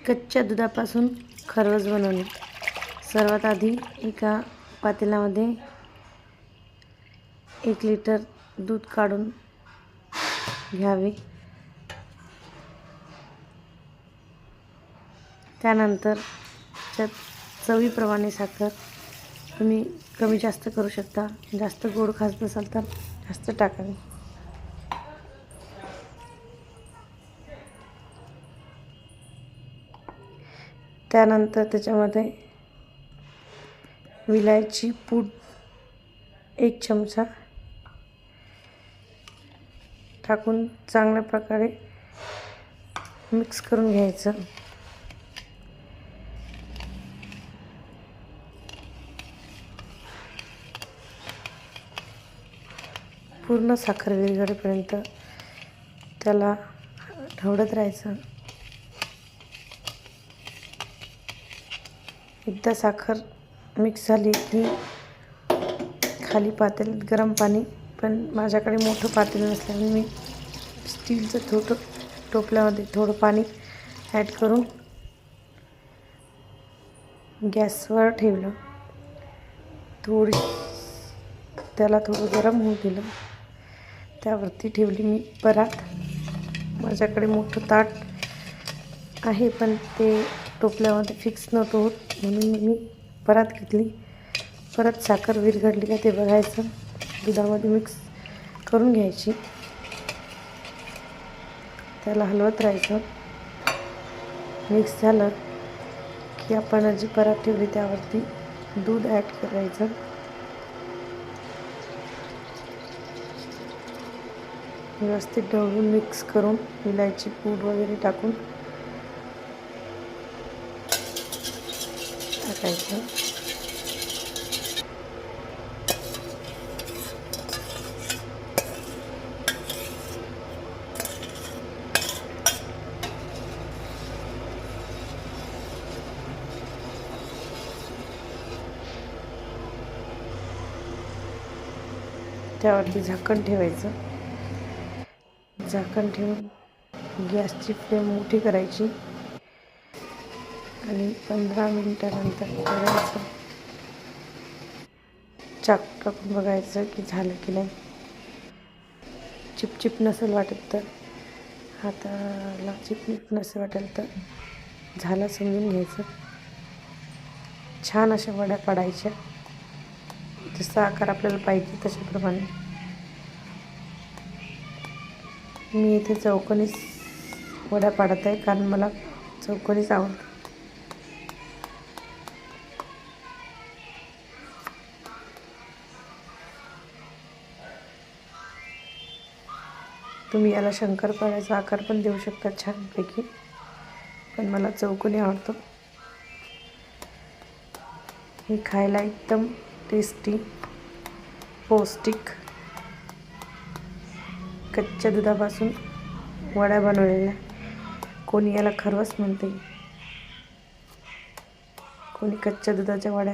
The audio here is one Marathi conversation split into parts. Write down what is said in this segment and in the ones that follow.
कच्च्या दुधापासून खरवस बनवणे. सर्वात आधी एका पातेल्यामध्ये 1 लिटर दूध काढून घ्यावे. त्यानंतर चवीप्रमाणे साखर तुम्ही कमी जास्त करू शकता. जास्त गोड खात नसाल तर जास्त टाकावी. त्यानंतर त्याच्यामध्ये विलायची पूड 1 चमचा टाकून चांगल्या प्रकारे मिक्स करून घ्यायचं. पूर्ण साखर विरघळेपर्यंत त्याला ढवळत राहायचं. एकदा साखर मिक्स झाली की खाली पातेल्यात गरम पाणी, पण माझ्याकडे मोठं पातेलं नसल्यामुळे मी स्टीलचं टोपल्यामध्ये थोडं पाणी ॲड करून गॅसवर ठेवलं. त्याला थोडं गरम होऊ दिलं. त्यावरती ठेवली मी परात. माझ्याकडे मोठं ताट आहे पण ते टोपल्यामध्ये फिक्स नव्हतं होत, म्हणून मी परात घेतली. परत साखर विरघळली का ते बघायचं, दुधामध्ये मिक्स करून घ्यायची. त्याला हलवत राहायचं. मिक्स झालं की आपण जी परात ठेवली त्यावरती दूध ॲड करायचं. व्यवस्थित ढवळून मिक्स करून विलायची पूड वगैरे टाकून टाकायचं. त्यावरती झाकण ठेवायचं. झाकण ठेवून गॅसची फ्लेम मोठी करायची आणि 15 मिनिटानंतर बघायचं. चाकू टाकून बघायचं की झालं की नाही. चिपचिप नसेल वाटत तर, हाताला चिपचिप नसेल वाटेल तर झालं समजून घ्यायचं. छान अशा वड्या पाडायच्या. जसा आकार आपल्याला पाहिजे तशाप्रमाणे. मी इथे चौकोनीच वड्या पाडत आहे कारण मला चौकोनीच आवडतं. तुम्ही याला शंकरपाळ्याचा आकार पण देऊ शकता छानपैकी, पण मला चौकोनी आवडतो. हे खायला एकदम टेस्टी, पौष्टिक कच्च्या दुधापासून वड्या बनवलेल्या. कोणी याला खरवस म्हणते, कोणी कच्च्या दुधाच्या वड्या.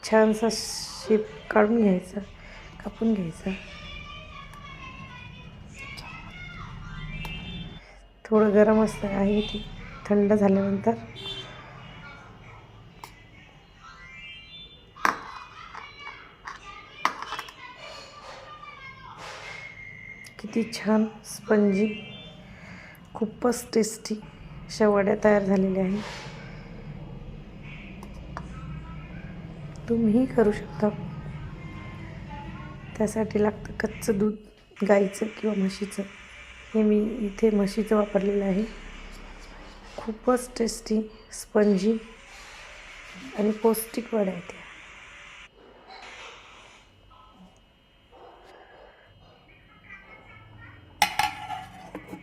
छानसा शेप काढून घ्यायचा, कापून घ्यायचा. थोडं गरम असतं आहे ती, थंड झाल्यानंतर किती छान स्पंजी, खूपच टेस्टी अशा वड्या तयार झालेल्या आहेत. तुम्हीही करू शकता. त्यासाठी लागतं कच्चं दूध, गाईचं किंवा म्हशीचं. हे मी इथे म्हशीचं वापरलेलं आहे. खूपच टेस्टी, स्पंजी आणि पौष्टिक वड्या आहेत.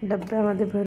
डब्यामध्ये भरून